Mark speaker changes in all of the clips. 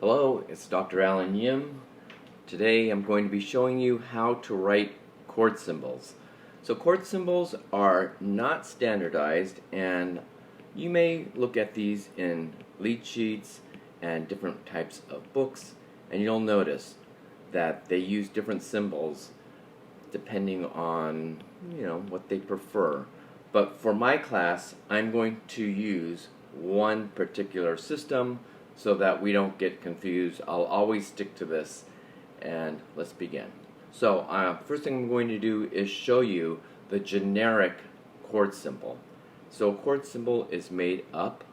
Speaker 1: Hello, it's Dr. Alan Yim. Today I'm going to be showing you how to write chord symbols. So chord symbols are not standardized, and you may look at these in lead sheets and different types of books, and you'll notice that they use different symbols depending on what they prefer. But for my class, I'm going to use one particular system so that we don't get confused. I'll always stick to this, and let's begin. So first thing I'm going to do is show you the generic chord symbol. So a chord symbol is made up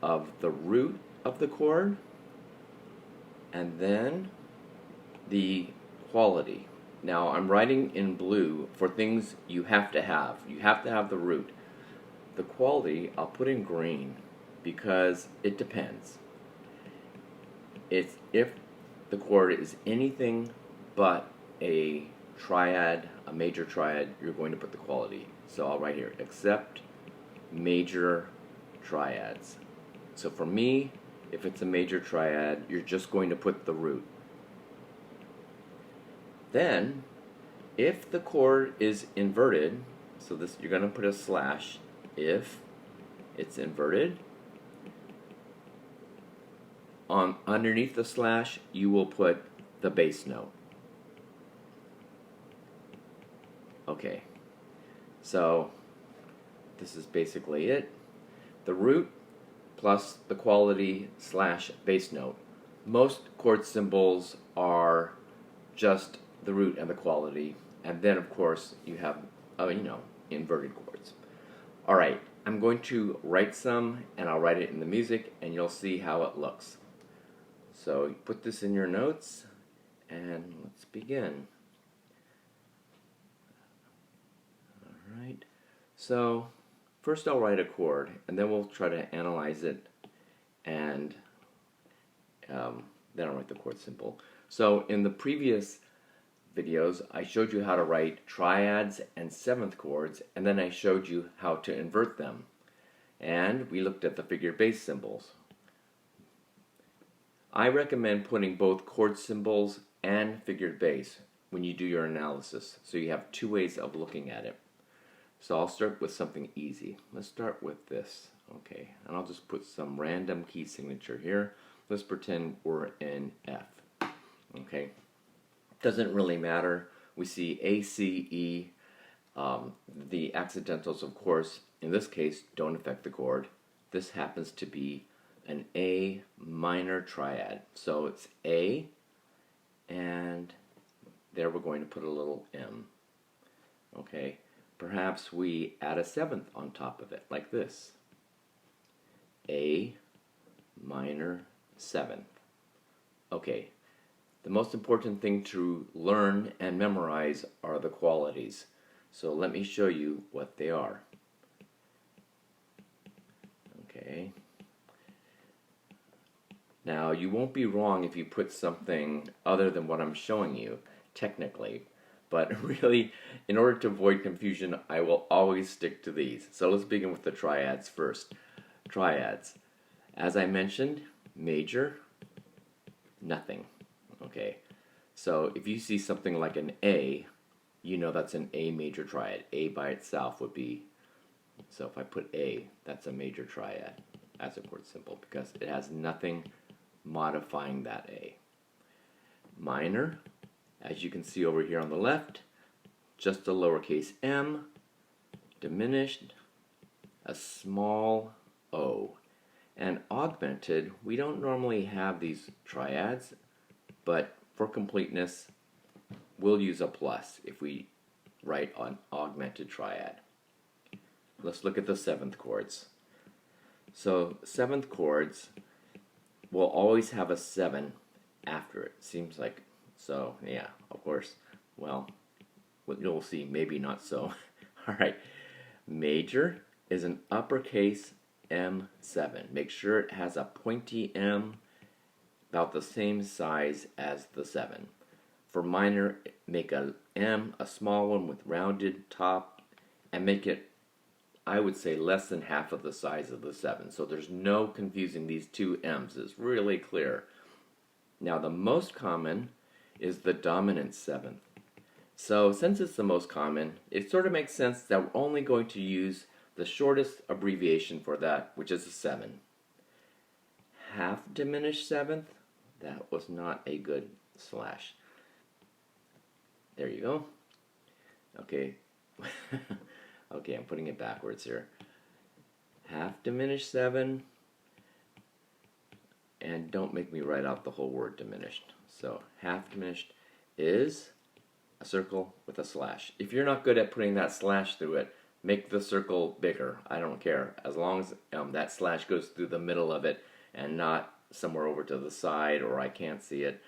Speaker 1: of the root of the chord and then the quality. Now I'm writing in blue for things you have to have. You have to have the root. The quality I'll put in green because it depends. It's if the chord is anything but a triad, a major triad, you're going to put the quality. So I'll write here, except major triads. So for me, if it's a major triad, you're just going to put the root. Then, if the chord is inverted, so this you're going to put a slash if it's inverted. Underneath the slash, you will put the bass note. Okay, so this is basically it. The root plus the quality slash bass note. Most chord symbols are just the root and the quality, and then of course you have inverted chords. Alright, I'm going to write some, and I'll write it in the music, and you'll see how it looks. So you put this in your notes, and let's begin. Alright, so first I'll write a chord, and then we'll try to analyze it, and then I'll write the chord symbol. So in the previous videos, I showed you how to write triads and seventh chords, and then I showed you how to invert them. And we looked at the figured bass symbols. I recommend putting both chord symbols and figured bass when you do your analysis, so you have two ways of looking at it. So I'll start with something easy. Let's start with this. Okay, and I'll just put some random key signature here. Let's pretend we're in F. Okay, doesn't really matter. We see A, C, E. The accidentals, of course, in this case, don't affect the chord. This happens to be an A minor triad. So it's A, and there we're going to put a little M. Okay, perhaps we add a seventh on top of it, like this. A minor seventh. Okay, the most important thing to learn and memorize are the qualities. So let me show you what they are. Okay. Now, you won't be wrong if you put something other than what I'm showing you, technically. But really, in order to avoid confusion, I will always stick to these. So let's begin with the triads first. Triads. As I mentioned, major, nothing. Okay, so if you see something like an A, you know that's an A major triad. A by itself would be, so if I put A, that's a major triad as a chord symbol because it has nothing modifying that A. Minor, as you can see over here on the left, just a lowercase m, diminished, a small o. And augmented, we don't normally have these triads, but for completeness, we'll use a plus if we write an augmented triad. Let's look at the seventh chords. So seventh chords will always have a 7 after it. Seems like, so yeah, of course. Well, you'll see, maybe not so. Alright, major is an uppercase M7. Make sure it has a pointy M about the same size as the 7. For minor, make a M, a small one with rounded top, and make it, I would say, less than half of the size of the 7. So there's no confusing these two M's. It's really clear. Now the most common is the dominant seventh. So since it's the most common, it sort of makes sense that we're only going to use the shortest abbreviation for that, which is a 7. Half diminished seventh, that was not a good slash. There you go. Okay. Okay, I'm putting it backwards here. Half diminished 7, and don't make me write out the whole word diminished. So half diminished is a circle with a slash. If you're not good at putting that slash through it, make the circle bigger. I don't care, as long as that slash goes through the middle of it and not somewhere over to the side or I can't see it.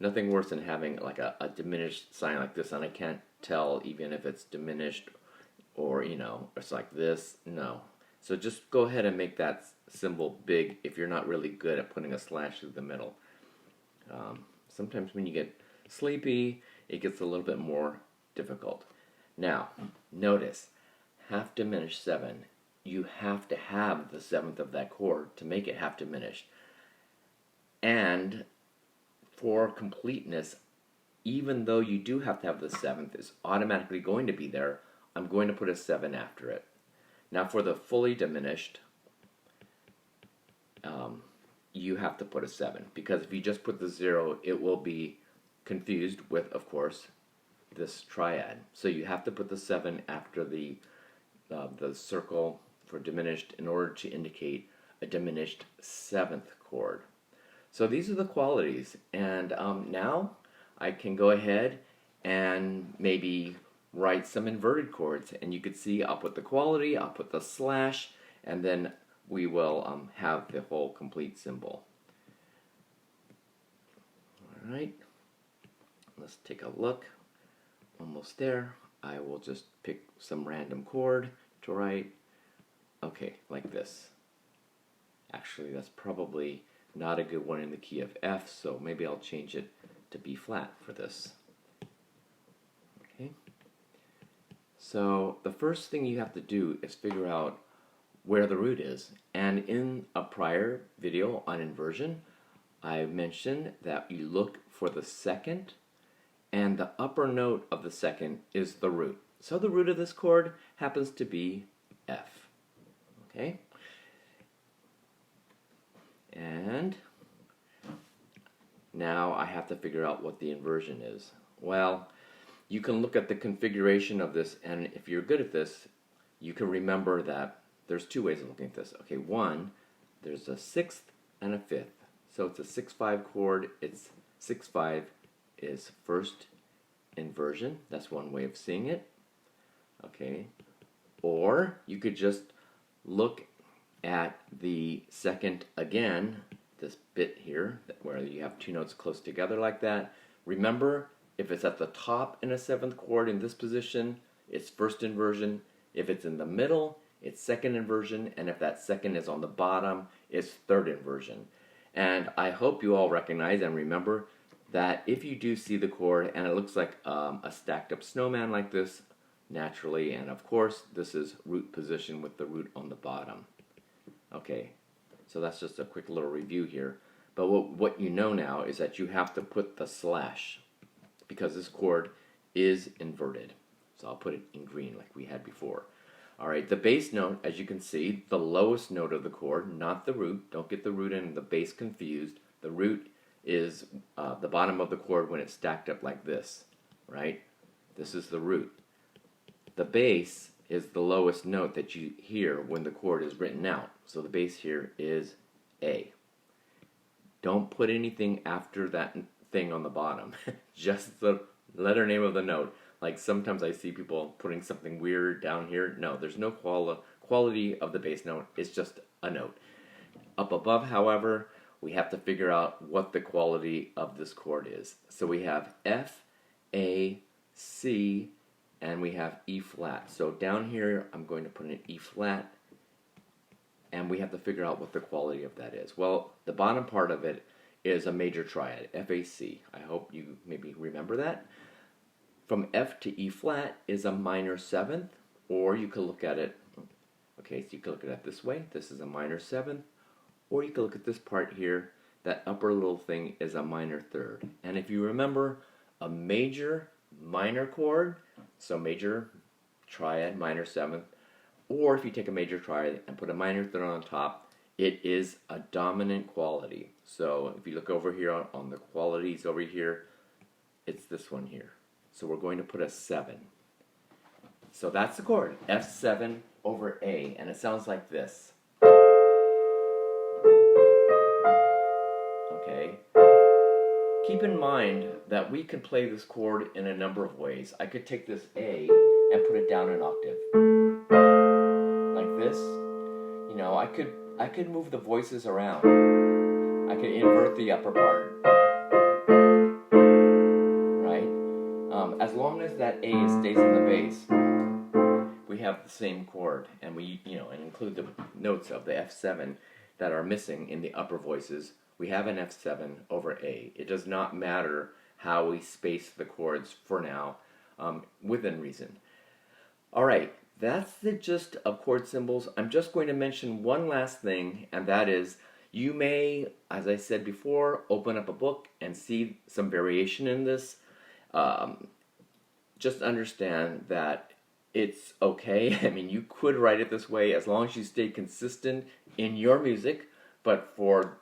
Speaker 1: Nothing worse than having like a diminished sign like this, and I can't tell even if it's diminished or, it's like this. No. So just go ahead and make that symbol big if you're not really good at putting a slash through the middle. Sometimes when you get sleepy, it gets a little bit more difficult. Now, notice, half diminished 7. You have to have the 7th of that chord to make it half diminished. And for completeness, even though you do have to have the 7th, it's automatically going to be there, I'm going to put a 7 after it. Now for the fully diminished, you have to put a 7, because if you just put the 0, it will be confused with, of course, this triad. So you have to put the 7 after the circle for diminished in order to indicate a diminished 7th chord. So these are the qualities, and now I can go ahead and maybe write some inverted chords, and you could see I'll put the quality, I'll put the slash, and then we will have the whole complete symbol. Alright, let's take a look. Almost there. I will just pick some random chord to write. Okay, like this. Actually, that's probably not a good one in the key of F, so maybe I'll change it to B flat for this. Okay. So the first thing you have to do is figure out where the root is. And in a prior video on inversion, I mentioned that you look for the second, and the upper note of the second is the root. So the root of this chord happens to be F. Okay? And now I have to figure out what the inversion is. Well, you can look at the configuration of this, and if you're good at this, you can remember that there's two ways of looking at this. Okay, one, there's a 6th and a 5th. So it's a 6-5 chord. It's 6-5 is first inversion. That's one way of seeing it. Okay, or you could just look at the second again, this bit here, where you have two notes close together like that. Remember, if it's at the top in a 7th chord in this position, it's first inversion. If it's in the middle, it's second inversion. And if that second is on the bottom, it's third inversion. And I hope you all recognize and remember that if you do see the chord and it looks like a stacked up snowman like this, naturally, and of course, this is root position with the root on the bottom. Okay, so that's just a quick little review here. But what you know now is that you have to put the slash, because this chord is inverted. So I'll put it in green like we had before. Alright, the bass note, as you can see, the lowest note of the chord, not the root. Don't get the root and the bass confused. The root is the bottom of the chord when it's stacked up like this, right? This is the root. The bass is the lowest note that you hear when the chord is written out. So the bass here is A. Don't put anything after that thing on the bottom. Just the letter name of the note. Like sometimes I see people putting something weird down here. No, there's no quality of the bass note. It's just a note. Up above, however, we have to figure out what the quality of this chord is. So we have F, A, C, and we have E flat. So down here, I'm going to put an E flat, and we have to figure out what the quality of that is. Well, the bottom part of it is a major triad, F-A-C. I hope you maybe remember that. From F to E flat is a minor 7th, or you could look at it, okay, so you can look at it this way. This is a minor 7th, or you can look at this part here. that upper little thing is a minor third. And if you remember a major minor chord, so major triad, minor seventh, or if you take a major triad and put a minor third on top, it is a dominant quality. So if you look over here on the qualities over here, it's this one here. So we're going to put a 7. So that's the chord, F7 over A, and it sounds like this. Okay. Keep in mind that we can play this chord in a number of ways. I could take this A and put it down an octave. Like this. You know, I could move the voices around. I could invert the upper part. Right? As long as that A stays in the bass, we have the same chord, and we, and include the notes of the F7 that are missing in the upper voices. We have an F7 over A. It does not matter how we space the chords for now, within reason. All right, that's the gist of chord symbols. I'm just going to mention one last thing, and that is you may, as I said before, open up a book and see some variation in this. Just understand that it's okay. I mean, you could write it this way as long as you stay consistent in your music. But for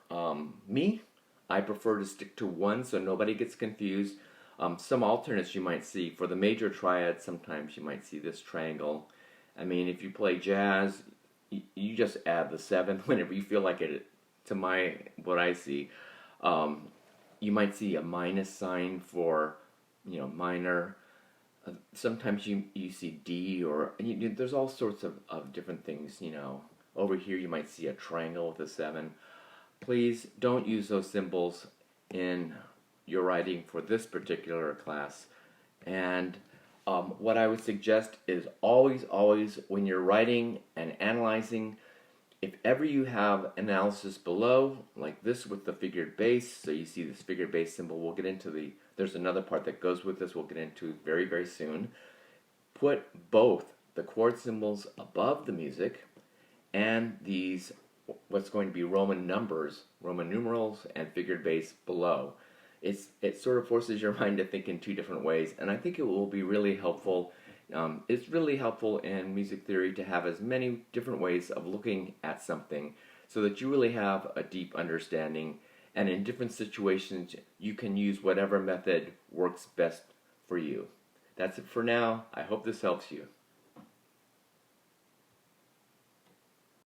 Speaker 1: me, I prefer to stick to one so nobody gets confused. Some alternates you might see. For the major triad, sometimes you might see this triangle. I mean, if you play jazz, you just add the 7 whenever you feel like it. To what I see, you might see a minus sign for, minor. Sometimes you see D, or there's all sorts of different things, Over here you might see a triangle with a 7. Please don't use those symbols in your writing for this particular class. And what I would suggest is always, when you're writing and analyzing, if ever you have analysis below, like this with the figured bass, so you see this figured bass symbol, we'll get into there's another part that goes with this we'll get into very, very soon. Put both the chord symbols above the music and these, what's going to be Roman numbers, Roman numerals, and figured bass below. It sort of forces your mind to think in two different ways, and I think it will be really helpful. It's really helpful in music theory to have as many different ways of looking at something so that you really have a deep understanding, and in different situations you can use whatever method works best for you. That's it for now. I hope this helps you.